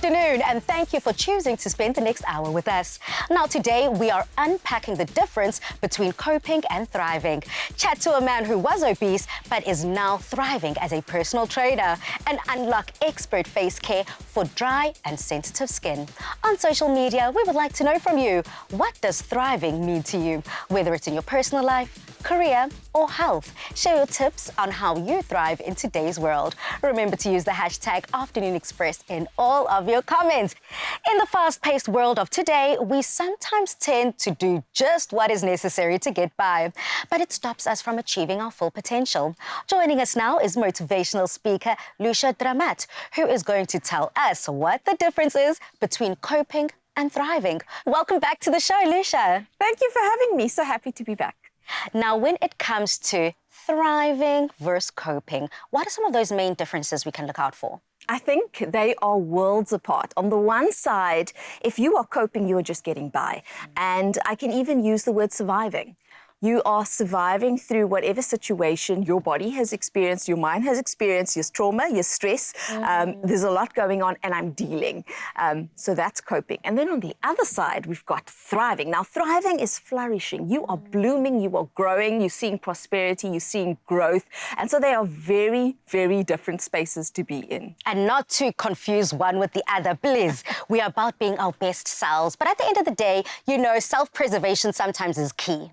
afternoon, and thank you for choosing to spend the next hour with us. Now, today we are unpacking the difference between coping and thriving. Chat to a man who was obese but is now thriving as a personal trainer, and unlock expert face care for dry and sensitive skin. On social media, we would like to know from you, what does thriving mean to you? Whether it's in your personal life, career, or health. Share your tips on how you thrive in today's world. Remember to use the hashtag Afternoon Express in all of your comments. In the fast-paced world of today, we sometimes tend to do just what is necessary to get by, but it stops us from achieving our full potential. Joining us now is motivational speaker Lucia Dramat, who is going to tell us what the difference is between coping and thriving. Welcome back to the show, Lucia. Thank you for having me. So happy to be back. Now, when it comes to thriving versus coping, what are some of those main differences we can look out for? I think they are worlds apart. On the one side, if you are coping, you are just getting by. And I can even use the word surviving. You are surviving through whatever situation your body has experienced, your mind has experienced, your trauma, your stress. There's a lot going on and I'm dealing. So that's coping. And then on the other side, we've got thriving. Now, thriving is flourishing. You are blooming, you are growing, you're seeing prosperity, you're seeing growth. And so they are very, very different spaces to be in. And not to confuse one with the other, please. We are about being our best selves. But at the end of the day, you know, self-preservation sometimes is key.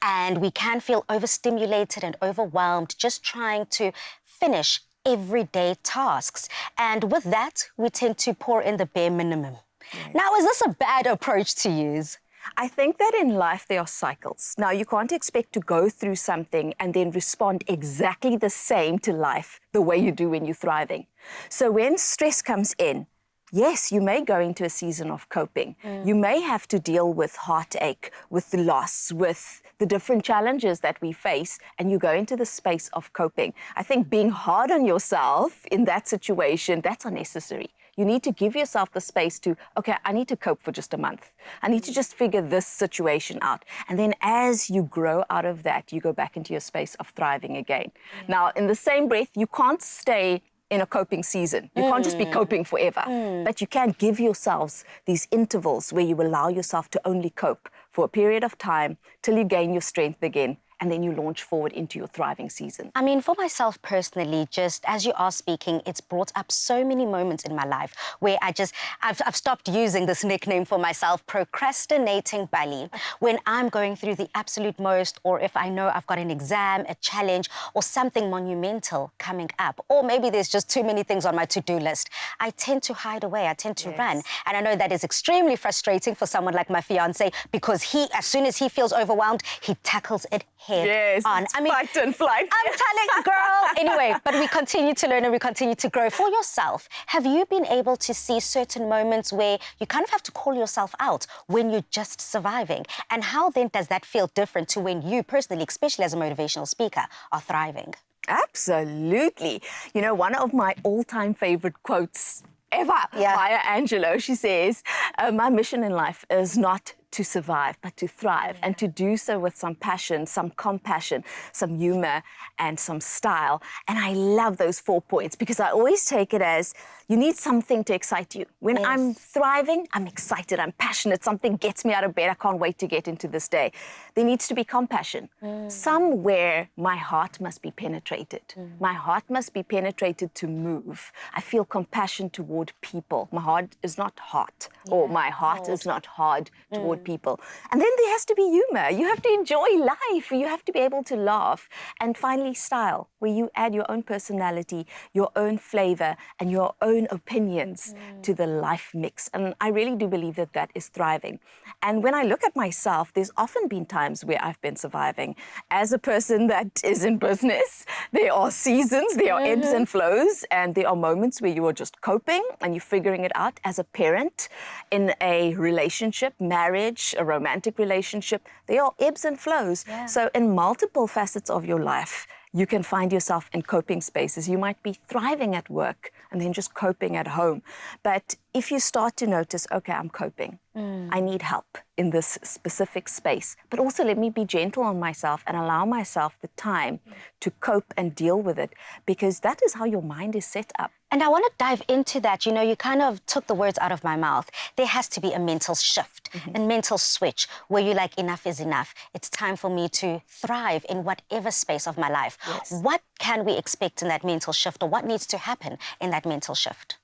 And we can feel overstimulated and overwhelmed just trying to finish everyday tasks. And with that, we tend to pour in the bare minimum. Yes. Now, is this a bad approach to use? I think that in life there are cycles. Now, you can't expect to go through something and then respond exactly the same to life the way you do when you're thriving. So when stress comes in, yes, you may go into a season of coping. You may have to deal with heartache, with the loss, with the different challenges that we face, and you go into the space of coping. I think being hard on yourself in that situation, that's unnecessary. You need to give yourself the space to, okay, I need to cope for just a month. I need to just figure this situation out. And then as you grow out of that, you go back into your space of thriving again. Now, in the same breath, you can't stay in a coping season. You can't just be coping forever. But you can give yourselves these intervals where you allow yourself to only cope for a period of time till you gain your strength again, and then you launch forward into your thriving season. I mean, for myself personally, just as you are speaking, it's brought up so many moments in my life where I've stopped using this nickname for myself, procrastinating Bali, when I'm going through the absolute most, or if I know I've got an exam, a challenge, or something monumental coming up, or maybe there's just too many things on my to-do list, I tend to hide away, I tend to run. And I know that is extremely frustrating for someone like my fiance, because as soon as he feels overwhelmed, he tackles it head on. I mean, fight and flight. I'm telling you, girl. Anyway, but we continue to learn and we continue to grow. For yourself, have you been able to see certain moments where you kind of have to call yourself out when you're just surviving? And how then does that feel different to when you personally, especially as a motivational speaker, are thriving? Absolutely. You know, one of my all-time favorite quotes ever, Maya Angelou, she says, my mission in life is not to survive, but to thrive, and to do so with some passion, some compassion, some humor, and some style. And I love those 4 points because I always take it as you need something to excite you. When I'm thriving, I'm excited, I'm passionate, something gets me out of bed, I can't wait to get into this day. There needs to be compassion. Somewhere my heart must be penetrated. My heart must be penetrated to move. I feel compassion toward people. My heart is not hot, or my heart is not hard toward people. And then there has to be humor. You have to enjoy life. You have to be able to laugh. And finally, style, where you add your own personality, your own flavor, and your own opinions to the life mix. And I really do believe that that is thriving. And when I look at myself, there's often been times where I've been surviving. As a person that is in business, there are seasons, there are ebbs and flows, and there are moments where you are just coping and you're figuring it out. As a parent, in a relationship, marriage, a romantic relationship, there are ebbs and flows. So in multiple facets of your life, you can find yourself in coping spaces. You might be thriving at work and then just coping at home. But if you start to notice, okay, I'm coping, I need help in this specific space, but also let me be gentle on myself and allow myself the time to cope and deal with it, because that is how your mind is set up. And I want to dive into that. You know, you kind of took the words out of my mouth. There has to be a mental shift, a mental switch where you're like, enough is enough. It's time for me to thrive in whatever space of my life. Yes. What can we expect in that mental shift, or what needs to happen in that mental shift?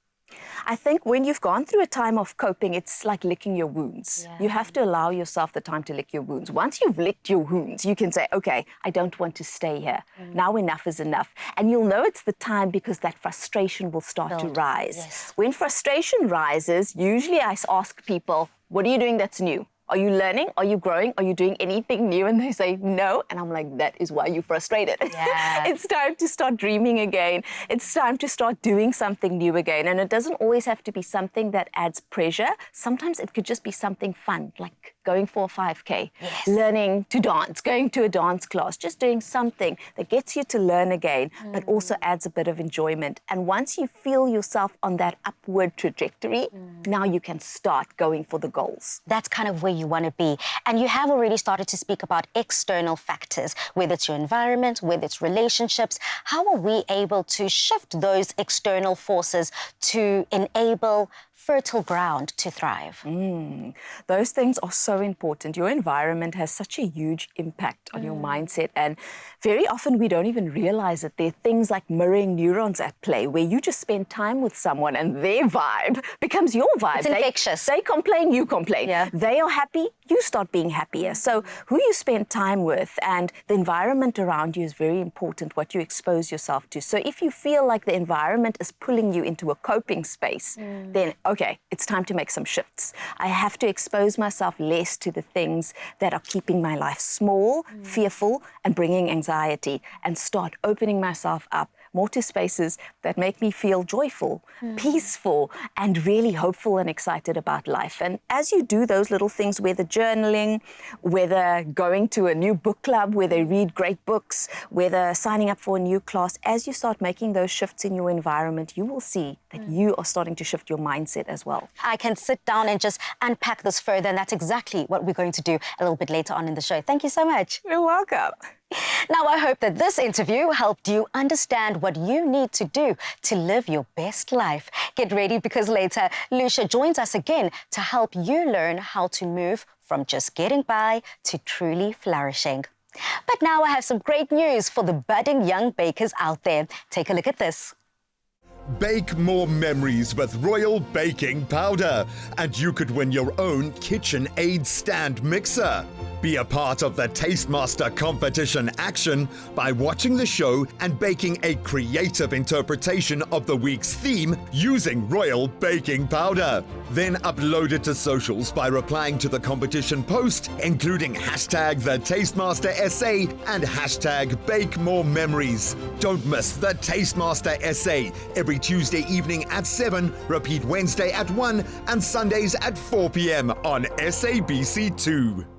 I think when you've gone through a time of coping, it's like licking your wounds. Yeah. You have to allow yourself the time to lick your wounds. Once you've licked your wounds, you can say, okay, I don't want to stay here. Now enough is enough. And you'll know it's the time because that frustration will start to rise. Yes. When frustration rises, usually I ask people, what are you doing that's new? Are you learning? Are you growing? Are you doing anything new? And they say no. And I'm like, that is why you're frustrated. Yeah. It's time to start dreaming again. It's time to start doing something new again. And it doesn't always have to be something that adds pressure. Sometimes it could just be something fun, like going for a 5K, Yes. learning to dance, going to a dance class, just doing something that gets you to learn again, but also adds a bit of enjoyment. And once you feel yourself on that upward trajectory, now you can start going for the goals. That's kind of where you want to be. And you have already started to speak about external factors, whether it's your environment, whether it's relationships. How are we able to shift those external forces to enable fertile ground to thrive? Those things are so important. Your environment has such a huge impact on your mindset, and very often we don't even realize that there are things like mirroring neurons at play, where you just spend time with someone and their vibe becomes your vibe. It's infectious. They complain, you complain. Yeah. They are happy, you start being happier. So who you spend time with and the environment around you is very important, what you expose yourself to. So if you feel like the environment is pulling you into a coping space, then okay, it's time to make some shifts. I have to expose myself less to the things that are keeping my life small, fearful, and bringing anxiety, and start opening myself up more to spaces that make me feel joyful, peaceful, and really hopeful and excited about life. And as you do those little things, whether journaling, whether going to a new book club where they read great books, whether signing up for a new class, as you start making those shifts in your environment, you will see that you are starting to shift your mindset as well. I can sit down and just unpack this further, and that's exactly what we're going to do a little bit later on in the show. Thank you so much. You're welcome. Now, I hope that this interview helped you understand what you need to do to live your best life. Get ready, because later, Lucia joins us again to help you learn how to move from just getting by to truly flourishing. But now I have some great news for the budding young bakers out there. Take a look at this. Bake more memories with Royal Baking Powder, and you could win your own KitchenAid stand mixer. Be a part of the Tastemaster competition action by watching the show and baking a creative interpretation of the week's theme using Royal Baking Powder. Then upload it to socials by replying to the competition post, including hashtag the Tastemaster SA and hashtag Bake More Memories. Don't miss the Tastemaster SA every Tuesday evening at 7, repeat Wednesday at 1, and Sundays at 4 p.m. on SABC2.